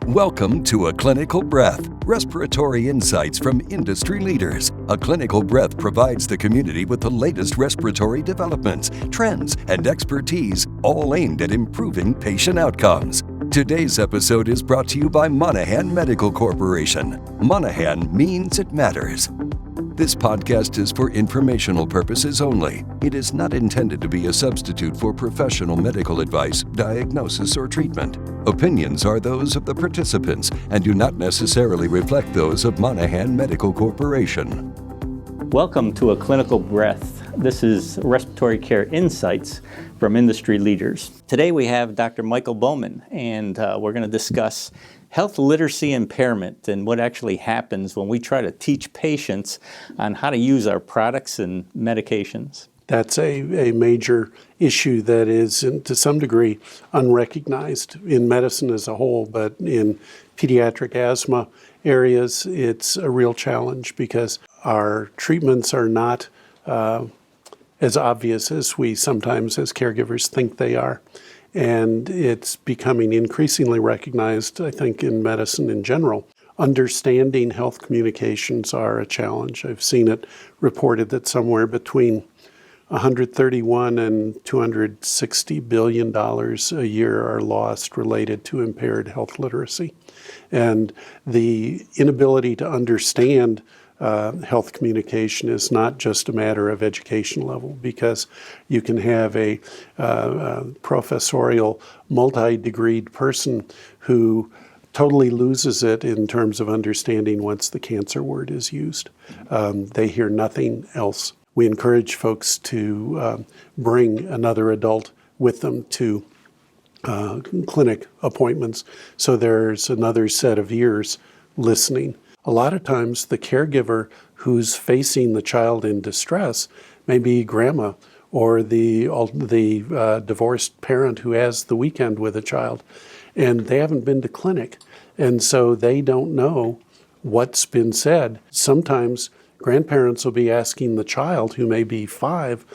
Welcome to A Clinical Breath, respiratory insights from industry leaders. A Clinical Breath provides the community with the latest respiratory developments, trends, and expertise, all aimed at improving patient outcomes. Today's episode is brought to you by Monaghan Medical Corporation. Monaghan means it matters. This podcast is for informational purposes only. It is not intended to be a substitute for professional medical advice, diagnosis, or treatment. Opinions are those of the participants and do not necessarily reflect those of Monaghan Medical Corporation. Welcome to A Clinical Breath. This is Respiratory Care Insights from industry leaders. Today we have Dr. Michael Bowman, and we're going to discuss health literacy impairment and what actually happens when we try to teach patients on how to use our products and medications. That's a major issue that is, to some degree, unrecognized in medicine as a whole, but in pediatric asthma areas, it's a real challenge because our treatments are not as obvious as we sometimes, as caregivers, think they are. And it's becoming increasingly recognized, I think, in medicine in general. Understanding health communications are a challenge. I've seen it reported that somewhere between $131 and $260 billion a year are lost related to impaired health literacy. And the inability to understand health communication is not just a matter of education level, because you can have a professorial, multi-degreed person who totally loses it in terms of understanding once the cancer word is used. They hear nothing else. We encourage folks to bring another adult with them to clinic appointments, so there's another set of ears listening. A lot of times the caregiver who's facing the child in distress may be grandma or the divorced parent who has the weekend with a child, and they haven't been to clinic, and so they don't know what's been said. Sometimes grandparents will be asking the child, who may be 5,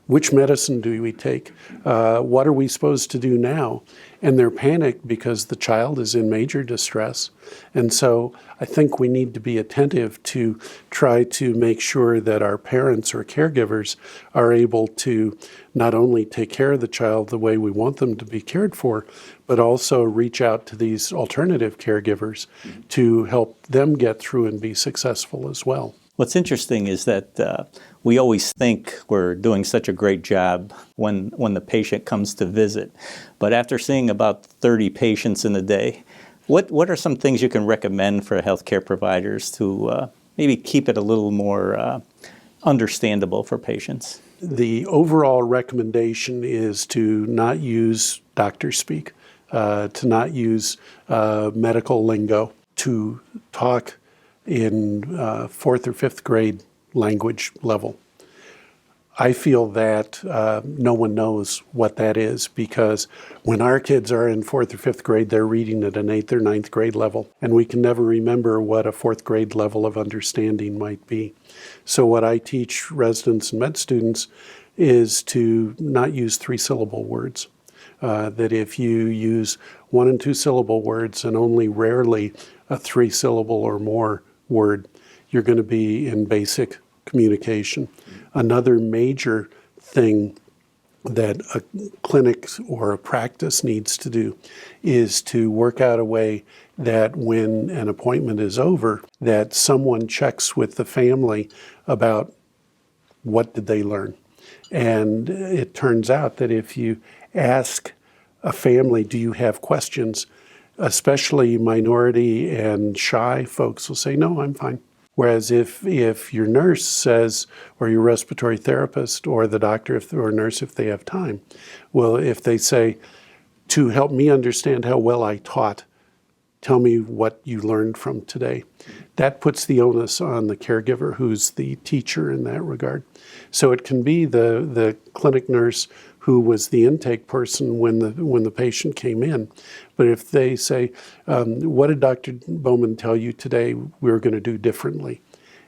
which medicine do we take? What are we supposed to do now? And they're panicked because the child is in major distress. And so I think we need to be attentive to try to make sure that our parents or caregivers are able to not only take care of the child the way we want them to be cared for, but also reach out to these alternative caregivers to help them get through and be successful as well. What's interesting is that we always think we're doing such a great job when the patient comes to visit. But after seeing about 30 patients in a day, what are some things you can recommend for healthcare providers to maybe keep it a little more understandable for patients? The overall recommendation is to not use doctor speak, to not use medical lingo, to talk in 4th or 5th grade language level. I feel that no one knows what that is, because when our kids are in 4th or 5th grade, they're reading at an 8th or 9th grade level, and we can never remember what a 4th grade level of understanding might be. So what I teach residents and med students is to not use 3-syllable words. That if you use 1 and 2 syllable words and only rarely a 3-syllable or more word, you're going to be in basic communication. Another major thing that a clinic or a practice needs to do is to work out a way that when an appointment is over, that someone checks with the family about what did they learn. And it turns out that if you ask a family, do you have questions, especially minority and shy folks will say, no, I'm fine. Whereas if your nurse says, or your respiratory therapist or the doctor or nurse, if they have time, well, if they say, to help me understand how well I taught, tell me what you learned from today. That puts the onus on the caregiver, who's the teacher in that regard. So it can be the clinic nurse who was the intake person when the patient came in. But if they say, what did Dr. Bowman tell you today we were going to do differently?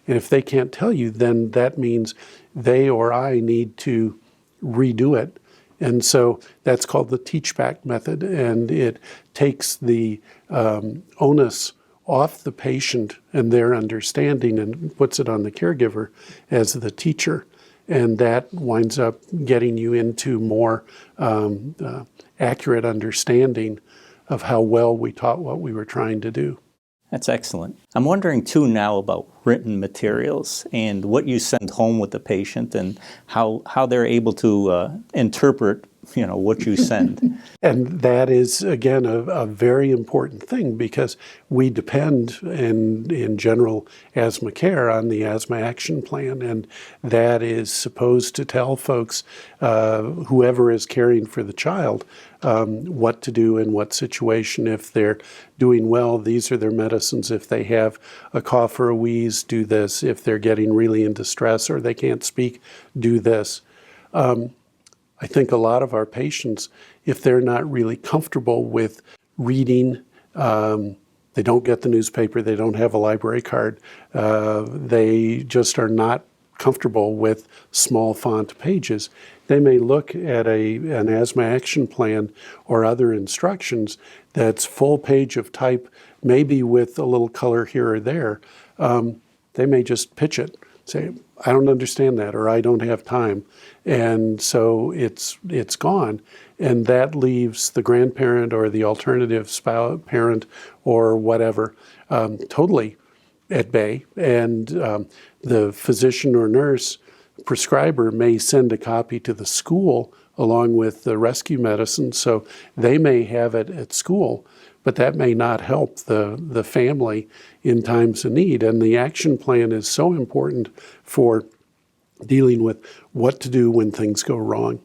And if they can't tell you, then that means they or I need to redo it. And so that's called the teach back method. And it takes the onus off the patient and their understanding and puts it on the caregiver as the teacher. And that winds up getting you into more accurate understanding of how well we taught what we were trying to do. That's excellent. I'm wondering too now about written materials and what you send home with the patient and how they're able to interpret what you send. And that is, again, a very important thing because we depend in general asthma care on the asthma action plan. And that is supposed to tell folks, whoever is caring for the child, what to do in what situation. If they're doing well, these are their medicines. If they have a cough or a wheeze, do this. If they're getting really into stress or they can't speak, do this. I think a lot of our patients, if they're not really comfortable with reading, they don't get the newspaper, they don't have a library card, they just are not comfortable with small font pages, they may look at an asthma action plan or other instructions that's full page of type, maybe with a little color here or there. They may just pitch it, say, I don't understand that, or I don't have time. And so it's gone. And that leaves the grandparent or the alternative spouse, parent or whatever totally at bay. And the physician or nurse prescriber may send a copy to the school along with the rescue medicine. So they may have it at school, but that may not help the family in times of need. And the action plan is so important for dealing with what to do when things go wrong.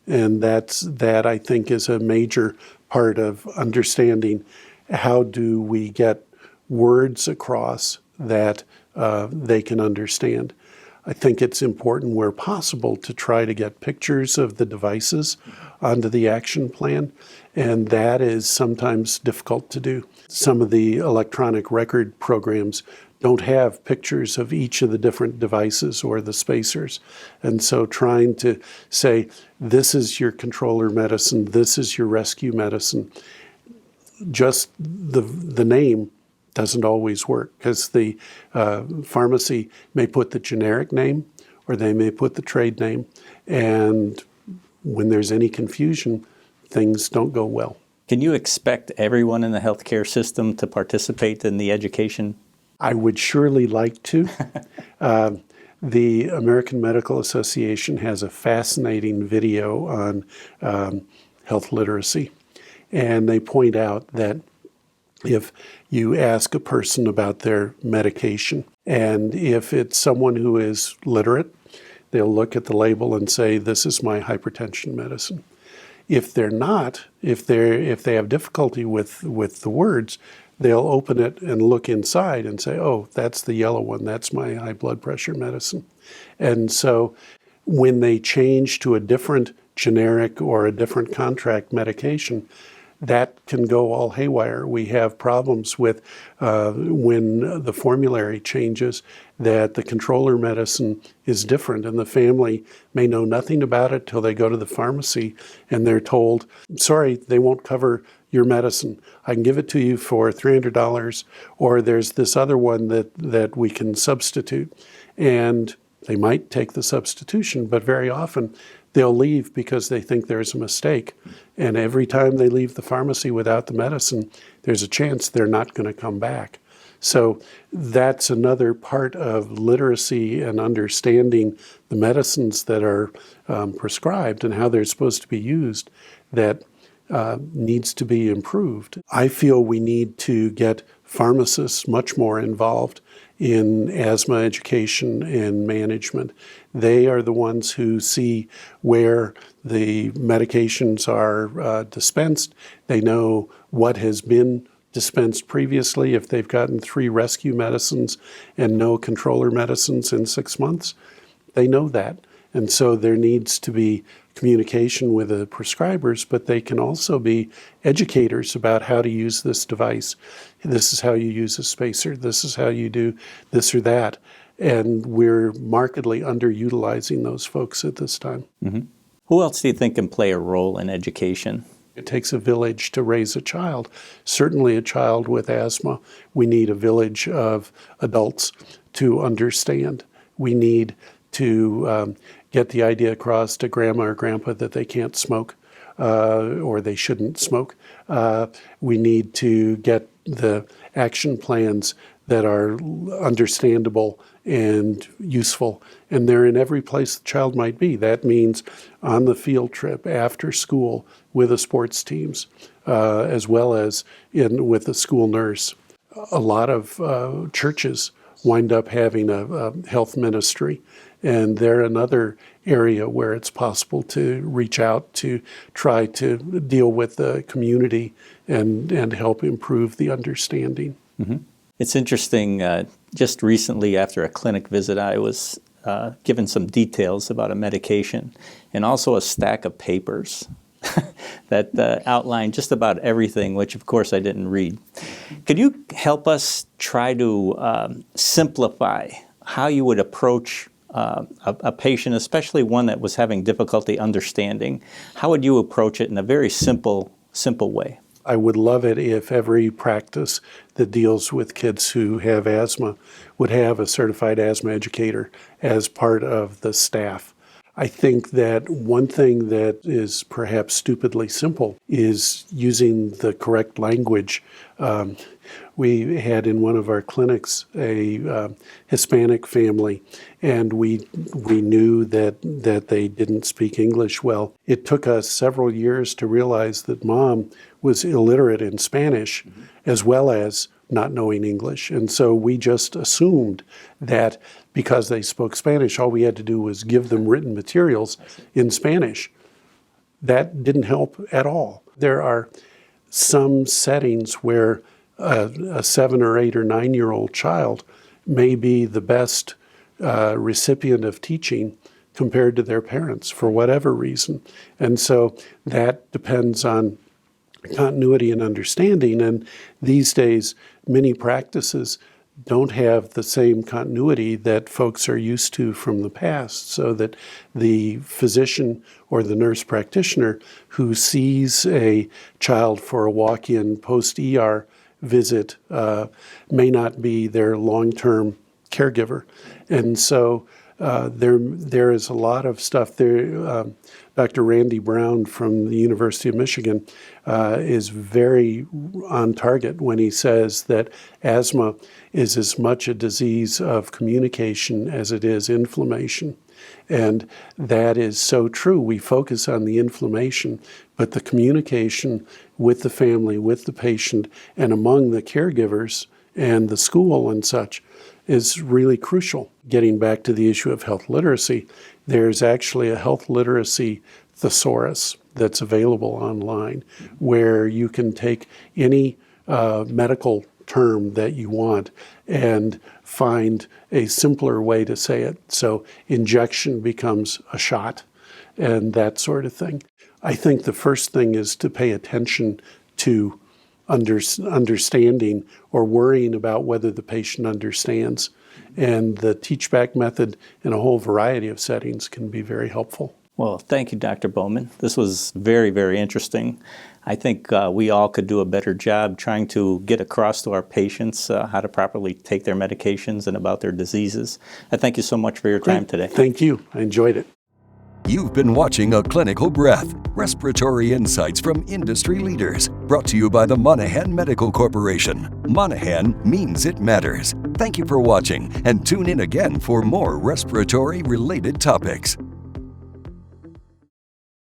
And that I think is a major part of understanding how do we get words across that they can understand. I think it's important where possible to try to get pictures of the devices onto the action plan, and that is sometimes difficult to do. Some of the electronic record programs don't have pictures of each of the different devices or the spacers. And so trying to say, this is your controller medicine, this is your rescue medicine, just the name doesn't always work because the pharmacy may put the generic name or they may put the trade name. And when there's any confusion, things don't go well. Can you expect everyone in the healthcare system to participate in the education? I would surely like to. The American Medical Association has a fascinating video on health literacy. And they point out that if you ask a person about their medication, and if it's someone who is literate, they'll look at the label and say, this is my hypertension medicine. If they're not, if they have difficulty with the words, they'll open it and look inside and say, oh, that's the yellow one, that's my high blood pressure medicine. And so when they change to a different generic or a different contract medication, that can go all haywire. We have problems with when the formulary changes that the controller medicine is different, and the family may know nothing about it till they go to the pharmacy and they're told, sorry, they won't cover your medicine. I can give it to you for $300, or there's this other one that we can substitute. And they might take the substitution, but very often they'll leave because they think there's a mistake. And every time they leave the pharmacy without the medicine, there's a chance they're not going to come back. So that's another part of literacy and understanding the medicines that are prescribed and how they're supposed to be used that needs to be improved. I feel we need to get pharmacists much more involved in asthma education and management. They are the ones who see where the medications are dispensed. They know what has been dispensed previously. If they've gotten 3 rescue medicines and no controller medicines in 6 months, they know that. And so there needs to be communication with the prescribers, but they can also be educators about how to use this device. This is how you use a spacer. This is how you do this or that. And we're markedly underutilizing those folks at this time. Mm-hmm. Who else do you think can play a role in education? It takes a village to raise a child. Certainly a child with asthma, we need a village of adults to understand. We need to get the idea across to grandma or grandpa that they can't smoke or they shouldn't smoke. We need to get the action plans that are understandable and useful. And they're in every place the child might be. That means on the field trip, after school, with the sports teams, as well as with the school nurse. A lot of churches wind up having a health ministry, and they're another area where it's possible to reach out to try to deal with the community and help improve the understanding. Mm-hmm. It's interesting, just recently after a clinic visit, I was given some details about a medication and also a stack of papers that outlined just about everything, which of course I didn't read. Could you help us try to simplify how you would approach a patient, especially one that was having difficulty understanding? How would you approach it in a very simple way? I would love it if every practice that deals with kids who have asthma would have a certified asthma educator as part of the staff. I think that one thing that is perhaps stupidly simple is using the correct language. We had in one of our clinics a Hispanic family, and we knew that they didn't speak English well. It took us several years to realize that mom was illiterate in Spanish as well as not knowing English. And so we just assumed that because they spoke Spanish, all we had to do was give them written materials in Spanish. That didn't help at all. There are some settings where a 7 or 8 or 9-year-old child may be the best recipient of teaching compared to their parents for whatever reason. And so that depends on continuity and understanding. And these days, many practices don't have the same continuity that folks are used to from the past, so that the physician or the nurse practitioner who sees a child for a walk-in post-ER visit may not be their long-term caregiver. And so there is a lot of stuff there. Dr. Randy Brown from the University of Michigan is very on target when he says that asthma is as much a disease of communication as it is inflammation. And that is so true. We focus on the inflammation, but the communication with the family, with the patient, and among the caregivers and the school and such is really crucial. Getting back to the issue of health literacy, there's actually a health literacy thesaurus that's available online where you can take any medical term that you want and find a simpler way to say it. So injection becomes a shot and that sort of thing. I think the first thing is to pay attention to understanding or worrying about whether the patient understands. And the teach-back method in a whole variety of settings can be very helpful. Well, thank you, Dr. Bowman. This was very, very interesting. I think we all could do a better job trying to get across to our patients how to properly take their medications and about their diseases. I thank you so much for your time today. Thank you. I enjoyed it. You've been watching A Clinical Breath, respiratory insights from industry leaders, brought to you by the Monaghan Medical Corporation. Monaghan means it matters. Thank you for watching, and tune in again for more respiratory-related topics.